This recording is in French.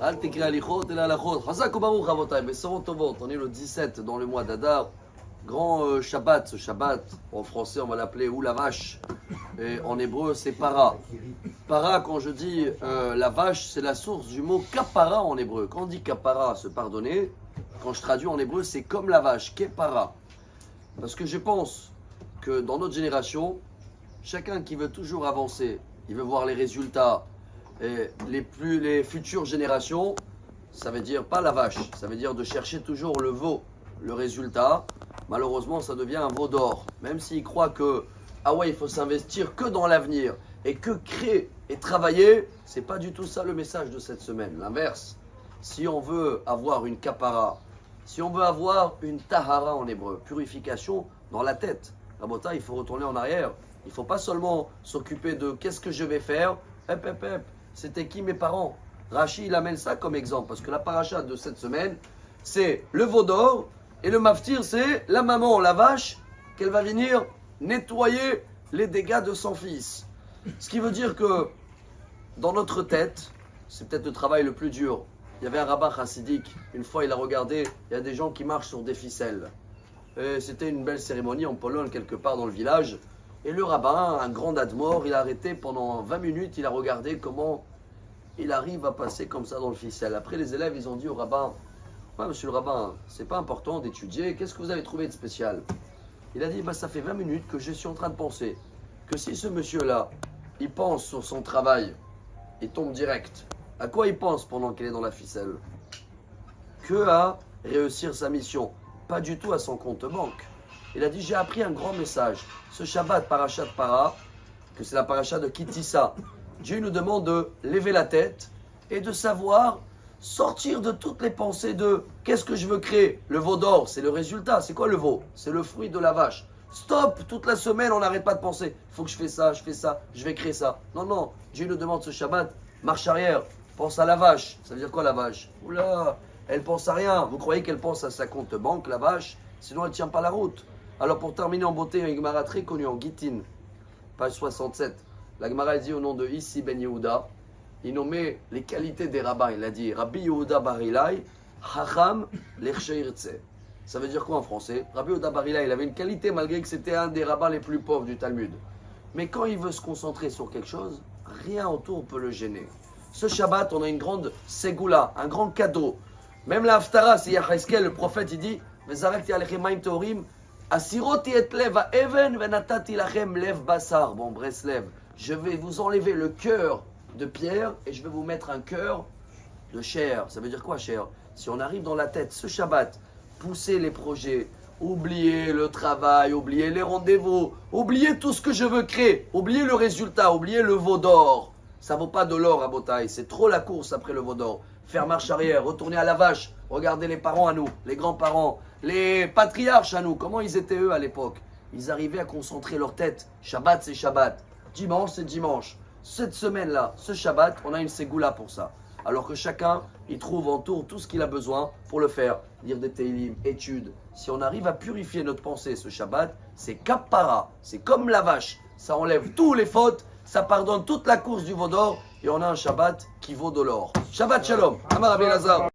Al Tikri Alichot et la Lachot. Chazak Baruch Avotai. Bessorot Tovot. On est le 17 dans le mois d'Adar. Grand Shabbat. Ce Shabbat, en français, on va l'appeler ou la vache. Et en hébreu, c'est para. Para, quand je dis la vache, c'est la source du mot kapara en hébreu. Quand on dit kapara, se pardonner, quand je traduis en hébreu, c'est comme la vache, kepara. Parce que je pense que dans notre génération, chacun qui veut toujours avancer, il veut voir les résultats, et les futures générations, ça veut dire pas la vache, ça veut dire de chercher toujours le veau, le résultat. Malheureusement, ça devient un veau d'or. Même s'il croit que ah ouais, il faut s'investir que dans l'avenir et que créer et travailler, c'est pas du tout ça le message de cette semaine. L'inverse, si on veut avoir une kapara, si on veut avoir une tahara en hébreu, purification dans la tête, Rabota, il faut retourner en arrière. Il ne faut pas seulement s'occuper de qu'est-ce que je vais faire. C'était qui mes parents? Rachi, il amène ça comme exemple, parce que la paracha de cette semaine, c'est le veau d'or, et le maftir, c'est la maman, la vache, qu'elle va venir nettoyer les dégâts de son fils. Ce qui veut dire que dans notre tête, c'est peut-être le travail le plus dur. Il y avait un rabbin chassidique, une fois il a regardé, il y a des gens qui marchent sur des ficelles. Et c'était une belle cérémonie en Pologne, quelque part dans le village. Et le rabbin, un grand admor, il a arrêté pendant 20 minutes, il a regardé comment il arrive à passer comme ça dans le ficelle. Après les élèves, ils ont dit au rabbin, ouais, monsieur le rabbin, c'est pas important d'étudier, qu'est-ce que vous avez trouvé de spécial? Il a dit, ça fait 20 minutes que je suis en train de penser que si ce monsieur-là, il pense sur son travail, il tombe direct. À quoi il pense pendant qu'il est dans la ficelle? Que à réussir sa mission, pas du tout à son compte banque. Il a dit, j'ai appris un grand message. Ce Shabbat, parachat para, que c'est la paracha de Kitissa, Dieu nous demande de lever la tête et de savoir sortir de toutes les pensées de qu'est-ce que je veux créer. Le veau d'or, c'est le résultat. C'est quoi le veau? C'est le fruit de la vache. Stop, toute la semaine, on n'arrête pas de penser. Il faut que je fais ça, je vais créer ça. Non, Dieu nous demande ce Shabbat, marche arrière, pense à la vache. Ça veut dire quoi la vache? Oula, elle pense à rien. Vous croyez qu'elle pense à sa compte banque, la vache? Sinon, elle ne tient pas la route. Alors, pour terminer en beauté, une Gemara très connue en Gittin, page 67. La Gemara dit au nom de Issi Ben Yehuda, il nommait les qualités des rabbins. Il a dit Rabbi Yehuda Bar Ilai, Chacham Lechsheirtse. Ça veut dire quoi en français? Rabbi Yehuda Bar Ilai, il avait une qualité malgré que c'était un des rabbins les plus pauvres du Talmud. Mais quand il veut se concentrer sur quelque chose, rien autour peut le gêner. Ce Shabbat, on a une grande ségoula, un grand cadeau. Même la Haftara, c'est Yaheskel, le prophète, il dit Vezarakti alechem maim teorim, asiroti et lev even venatati lachem lev basar. Bon, Breslev, je vais vous enlever le cœur de pierre et je vais vous mettre un cœur de chair. Ça veut dire quoi, chair? Si on arrive dans la tête ce Shabbat, pousser les projets, oublier le travail, oublier les rendez-vous, oublier tout ce que je veux créer, oublier le résultat, oublier le veau d'or. Ça vaut pas de l'or à Botaï, c'est trop la course après le veau d'or. Faire marche arrière, retourner à la vache, regarder les parents à nous, les grands-parents, les patriarches à nous. Comment ils étaient eux à l'époque? Ils arrivaient à concentrer leur tête. Shabbat, c'est Shabbat. Dimanche, c'est dimanche. Cette semaine-là, ce Shabbat, on a une ségoula pour ça. Alors que chacun, il trouve en tour tout ce qu'il a besoin pour le faire. Lire des télim, études. Si on arrive à purifier notre pensée ce Shabbat, c'est kapara. C'est comme la vache. Ça enlève tous les fautes, ça pardonne toute la course du veau d'or et on a un Shabbat qui vaut de l'or. Shabbat Shalom. Amar Rabbi Elazar.